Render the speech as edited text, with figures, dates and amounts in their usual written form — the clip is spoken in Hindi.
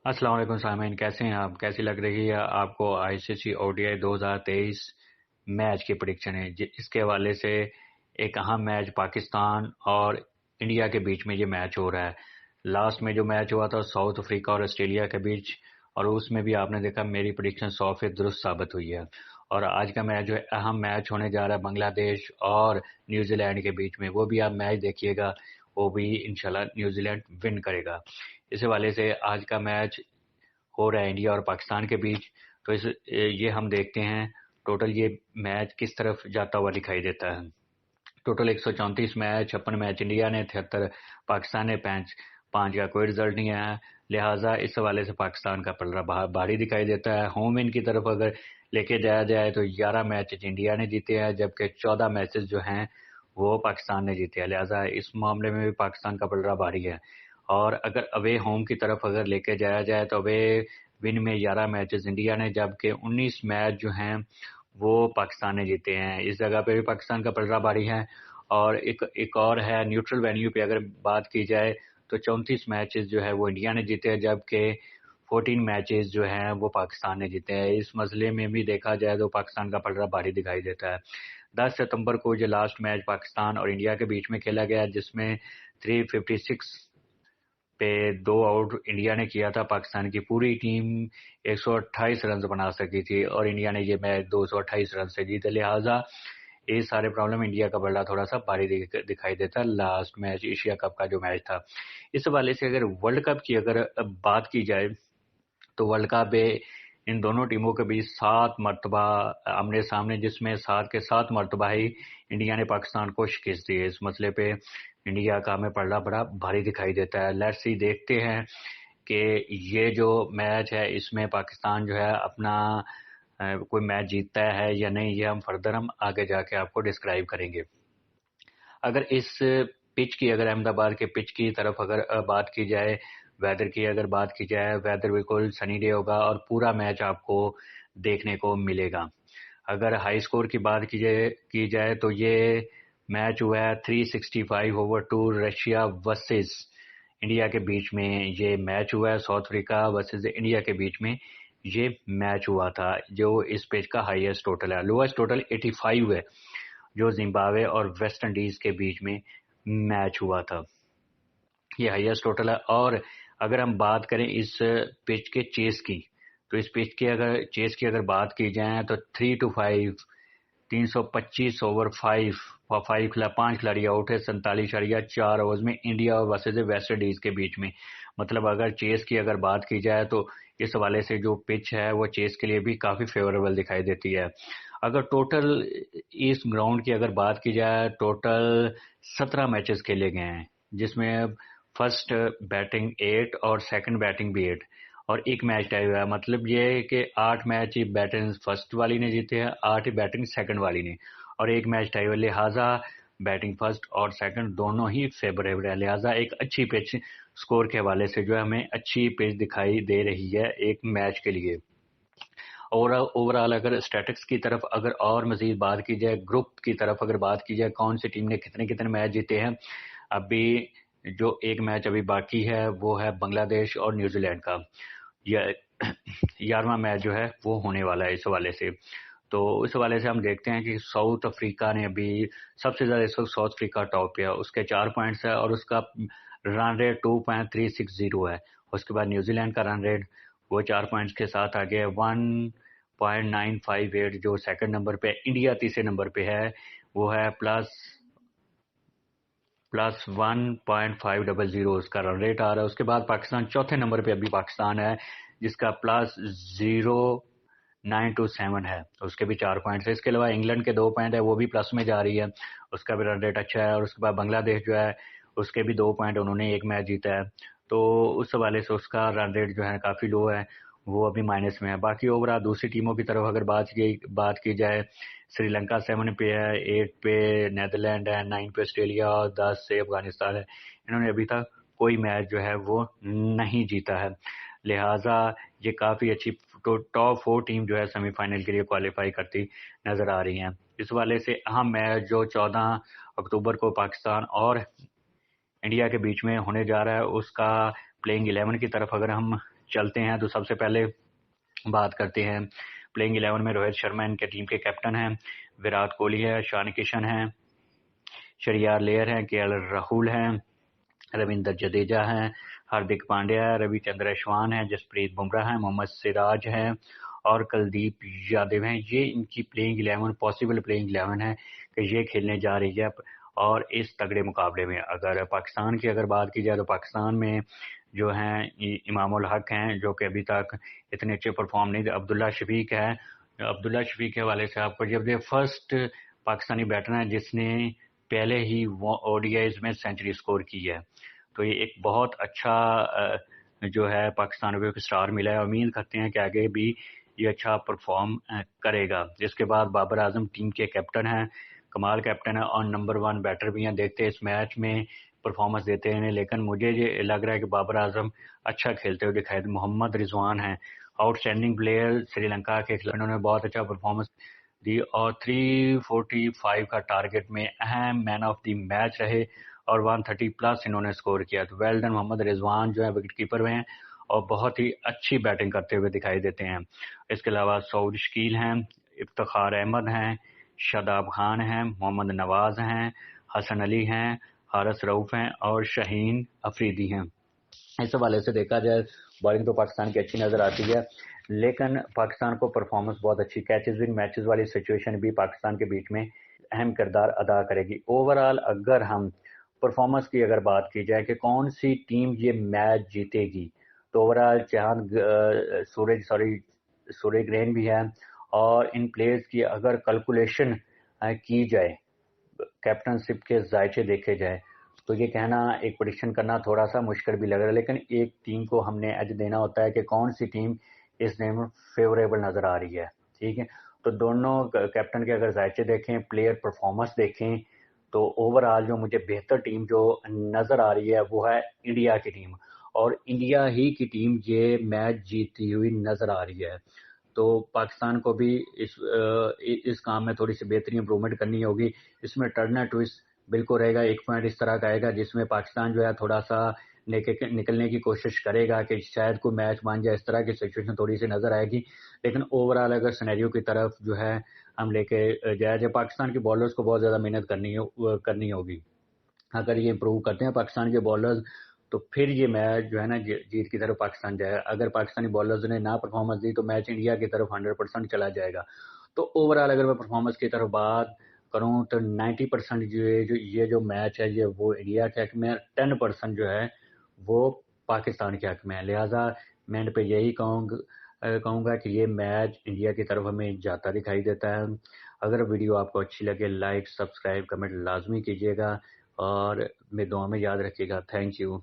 अस्सलाम वालेकुम सामीन, कैसे हैं आप? कैसी लग रही है आपको आईसीसी ओडीआई 2023 मैच की प्रेडिक्शन है? इसके हवाले से एक अहम मैच पाकिस्तान और इंडिया के बीच में ये मैच हो रहा है। लास्ट में जो मैच हुआ था साउथ अफ्रीका और ऑस्ट्रेलिया के बीच, और उसमें भी आपने देखा मेरी प्रेडिक्शन 100% दुरुस्त साबित हुई है। और आज का मैच जो है अहम मैच होने जा रहा है बांग्लादेश और न्यूजीलैंड के बीच में, वो भी आप मैच देखिएगा, वो भी इंशाल्लाह न्यूजीलैंड विन करेगा। इस हवाले से आज का मैच हो रहा है इंडिया और पाकिस्तान के बीच। तो ये हम देखते हैं टोटल ये मैच किस तरफ जाता हुआ दिखाई देता है। टोटल 134 मैच, 56 मैच इंडिया ने, 73 पाकिस्तान ने, पाँच पाँच का कोई रिजल्ट नहीं आया। लिहाजा इस हवाले से पाकिस्तान का पलड़ा भारी दिखाई देता है। होम इन की तरफ अगर लेके जाया जाए तो 11 मैच इंडिया ने जीते हैं, जबकि 14 मैचेस जो हैं वो पाकिस्तान ने जीते हैं। लिहाजा इस मामले में भी पाकिस्तान का पलड़ा भारी है। और अगर अवे होम की तरफ अगर लेके जाया जाए तो अवे विन में 11 मैचेस इंडिया ने, जबकि 19 मैच जो हैं वो पाकिस्तान ने जीते हैं। इस जगह पे भी पाकिस्तान का पलड़ा भारी है। और एक और है न्यूट्रल वेन्यू पे अगर बात की जाए तो 34 मैचेस जो है वो इंडिया ने जीते हैं, जबकि 14 मैचेस जो हैं वो पाकिस्तान ने जीते हैं। इस मसले में भी देखा जाए तो पाकिस्तान का पलड़ा भारी दिखाई देता है। 10 सितंबर को जो लास्ट मैच पाकिस्तान और इंडिया के बीच में खेला गया, जिसमें 356 पे 2 आउट इंडिया ने किया था। पाकिस्तान की पूरी टीम 128 रन बना सकी थी और इंडिया ने ये मैच 228 रन से जीते। लिहाजा ये सारे प्रॉब्लम इंडिया का बल्ला थोड़ा सा भारी दिखाई देता है। लास्ट मैच एशिया कप का जो मैच था, इस हवाले से अगर वर्ल्ड कप की अगर बात की जाए तो वर्ल्ड कप में इन दोनों टीमों के बीच 7 मरतबा आमने सामने, जिसमें 7 के 7 मरतबा ही इंडिया ने पाकिस्तान को शिकस्त दी है। इस मसले पे इंडिया का हमें पलड़ा बड़ा भारी दिखाई देता है। लेट्स सी, देखते हैं कि ये जो मैच है इसमें पाकिस्तान जो है अपना कोई मैच जीतता है या नहीं, ये हम फर्दर हम आगे जाके आपको डिस्क्राइब करेंगे। अगर इस पिच की, अगर अहमदाबाद के पिच की तरफ अगर बात की जाए, वेदर की अगर बात की जाए, वेदर बिल्कुल सनी डे होगा और पूरा मैच आपको देखने को मिलेगा। अगर हाई स्कोर की बात की जाए तो ये मैच हुआ है 365/2 रशिया वर्सेस इंडिया के बीच में ये मैच हुआ है। साउथ अफ्रीका वर्सेस इंडिया के बीच में ये मैच हुआ था, जो इस पेज का हाईएस्ट टोटल है। लोएस्ट टोटल 85 है, जो जिम्बाब्वे और वेस्ट इंडीज के बीच में मैच हुआ था। ये हाईएस्ट टोटल है। और अगर हम बात करें इस पिच के चेस की, तो इस पिच के अगर चेस की अगर बात की जाए तो 3-5, 325 ओवर 5 और 5 खिलाड़ी आउट है 47.4 ओवर्स में इंडिया और वर्सेज वेस्ट इंडीज के बीच में। मतलब अगर चेस की अगर बात की जाए तो इस हवाले से जो पिच है वो चेस के लिए भी काफी फेवरेबल दिखाई देती है। अगर टोटल इस ग्राउंड की अगर बात की जाए, टोटल 17 मैचेस खेले गए हैं, जिसमें फर्स्ट बैटिंग 8 और सेकंड बैटिंग भी 8 और एक मैच टाई हुआ है। मतलब ये है कि 8 मैच ही बैटिंग फर्स्ट वाली ने जीते हैं, 8 ही बैटिंग सेकंड वाली ने, और एक मैच टाई हुआ। लिहाजा बैटिंग फर्स्ट और सेकंड दोनों ही फेवरेबल है। लिहाजा एक अच्छी पिच स्कोर के हवाले से जो है हमें अच्छी पिच दिखाई दे रही है एक मैच के लिए। और ओवरऑल अगर स्टैटिक्स की तरफ अगर और मजीद बात की जाए, ग्रुप की तरफ अगर बात की जाए, कौन सी टीम ने कितने कितने मैच जीते हैं, अभी जो एक मैच अभी बाकी है वो है बांग्लादेश और न्यूजीलैंड का। यह 11वां मैच जो है वो होने वाला है इस हवाले से। तो इस हवाले से हम देखते हैं कि साउथ अफ्रीका ने अभी सबसे ज्यादा इस वक्त साउथ अफ्रीका टॉप पे है, उसके 4 पॉइंट्स है और उसका रन रेट 2.360 है। उसके बाद न्यूजीलैंड का रन रेट वो 4 पॉइंट्स के साथ आगे है 1.958, जो सेकंड नंबर पे। इंडिया तीसरे नंबर पे है, वो है प्लस 1.500 उसका रन रेट आ रहा है। उसके बाद पाकिस्तान चौथे नंबर पे अभी पाकिस्तान है, जिसका प्लस 0.927 है, उसके भी 4 पॉइंट्स है। इसके अलावा इंग्लैंड के 2 पॉइंट है, वो भी प्लस में जा रही है, उसका भी रन रेट अच्छा है। और उसके बाद बांग्लादेश जो है उसके भी 2 पॉइंट, उन्होंने एक मैच जीता है, तो उस हवाले से उसका रन रेट जो है काफी लो है, वो अभी माइनस में है। बाकी ओवरऑल दूसरी टीमों की तरफ अगर बात की जाए, श्रीलंका 7 पे है, 8 पे नेदरलैंड है, 9 पे ऑस्ट्रेलिया और 10 से अफगानिस्तान है। इन्होंने अभी तक कोई मैच जो है वो नहीं जीता है। लिहाजा ये काफी अच्छी टॉप 4 टीम जो है सेमीफाइनल के लिए क्वालिफाई करती नजर आ रही हैं। इस वाले से अहम मैच जो 14 अक्टूबर को पाकिस्तान और इंडिया के बीच में होने जा रहा है, उसका प्लेइंग 11 की तरफ अगर हम चलते हैं तो सबसे पहले बात करते हैं प्लेइंग 11 में रोहित शर्मा इनके टीम के कैप्टन हैं, विराट कोहली है, ईशान किशन है, श्रेयस अय्यर है, केएल राहुल है, रविंद्र जडेजा है, हार्दिक पांड्या है, रविचंद्र अश्विन है, जसप्रीत बुमराह है, मोहम्मद सिराज है और कुलदीप यादव हैं। ये इनकी प्लेइंग 11 पॉसिबल प्लेइंग 11 है कि ये खेलने जा रही है। और इस तगड़े मुकाबले में अगर पाकिस्तान की अगर बात की जाए तो पाकिस्तान में जो हैं इमामुल हक हैं जो कि अभी तक इतने अच्छे परफॉर्म नहीं थे, अब्दुल्ला शफीक है। अब्दुल्ला शफीक के हवाले से आपको जब ये फर्स्ट पाकिस्तानी बैटर है जिसने पहले ही ओडीआईज में सेंचुरी स्कोर की है, तो ये एक बहुत अच्छा जो है पाकिस्तान को एक स्टार मिला है। उम्मीद करते हैं कि आगे भी ये अच्छा परफॉर्म करेगा। जिसके बाद बाबर आजम टीम के कैप्टन हैं, कमाल कैप्टन है और नंबर 1 बैटर भी हैं। देखते हैं इस मैच में परफॉर्मेंस देते हैं, लेकिन मुझे ये लग रहा है कि बाबर आजम अच्छा खेलते हुए दिखाई दे। मोहम्मद रिजवान है आउटस्टैंडिंग प्लेयर श्रीलंका के खिलाफ, इन्होंने बहुत अच्छा परफॉर्मेंस दी और 345 का टारगेट में अहम मैन ऑफ द मैच रहे और 130 प्लस इन्होंने स्कोर किया। तो वेल डन मोहम्मद रिजवान जो है विकेट कीपर में हैं और बहुत ही अच्छी बैटिंग करते हुए दिखाई देते हैं। इसके अलावा सऊद शकील हैं, इफ्तिखार अहमद हैं, शादाब खान हैं, मोहम्मद नवाज हैं, हसन अली हैं, हारिस रऊफ हैं और शाहीन अफरीदी हैं। इस हवाले से देखा जाए बॉलिंग तो पाकिस्तान की अच्छी नजर आती है, लेकिन पाकिस्तान को परफॉर्मेंस बहुत अच्छी कैचेस विन मैचेस वाली सिचुएशन भी पाकिस्तान के बीच में अहम किरदार अदा करेगी। ओवरऑल अगर हम परफॉर्मेंस की अगर बात की जाए कि कौन सी टीम ये मैच जीतेगी, तो ओवरऑल चांद सूरज ग्रहण भी है और इन प्लेयर्स की अगर कैलकुलेशन की जाए, कैप्टनशिप के जायचे देखे जाए, तो ये कहना एक प्रेडिक्शन करना थोड़ा सा मुश्किल भी लग रहा है। लेकिन एक टीम को हमने एज देना होता है कि कौन सी टीम इस गेम में फेवरेबल नजर आ रही है। ठीक है, तो दोनों कैप्टन के अगर जायचे देखें, प्लेयर परफॉर्मेंस देखें, तो ओवरऑल जो मुझे बेहतर टीम जो नजर आ रही है वो है इंडिया की टीम, और इंडिया ही की टीम ये मैच जीतती हुई नजर आ रही है। तो पाकिस्तान को भी इस काम में थोड़ी सी बेहतरी इंप्रूवमेंट करनी होगी। इसमें टर्न एंड ट्विस्ट बिल्कुल रहेगा, एक पॉइंट इस तरह का आएगा जिसमें पाकिस्तान जो है थोड़ा सा निकलने की कोशिश करेगा कि शायद कोई मैच मान जाए, इस तरह की सिचुएशन थोड़ी सी नजर आएगी। लेकिन ओवरऑल अगर सिनेरियो की तरफ जो है हम लेके जाए, पाकिस्तान के बॉलर्स को बहुत ज्यादा मेहनत करनी होगी। अगर ये इंप्रूव करते हैं पाकिस्तान के बॉलर्स, तो फिर ये मैच जो है ना जीत की तरफ पाकिस्तान जाएगा। अगर पाकिस्तानी बॉलर्स ने ना परफॉर्मेंस दी तो मैच इंडिया की तरफ 100% चला जाएगा। तो ओवरऑल अगर मैं परफॉर्मेंस की तरफ बात करूं तो 90% ये जो मैच है ये वो इंडिया के हक में, 10% जो है वो पाकिस्तान के हक में है। लिहाजा मैं इन पे यही कहूंगा कि ये मैच इंडिया की तरफ हमें जाता दिखाई देता है। अगर वीडियो आपको अच्छी लगे लाइक सब्सक्राइब कमेंट लाजमी कीजिएगा और मैं दुआ में याद रखिएगा। Thank you.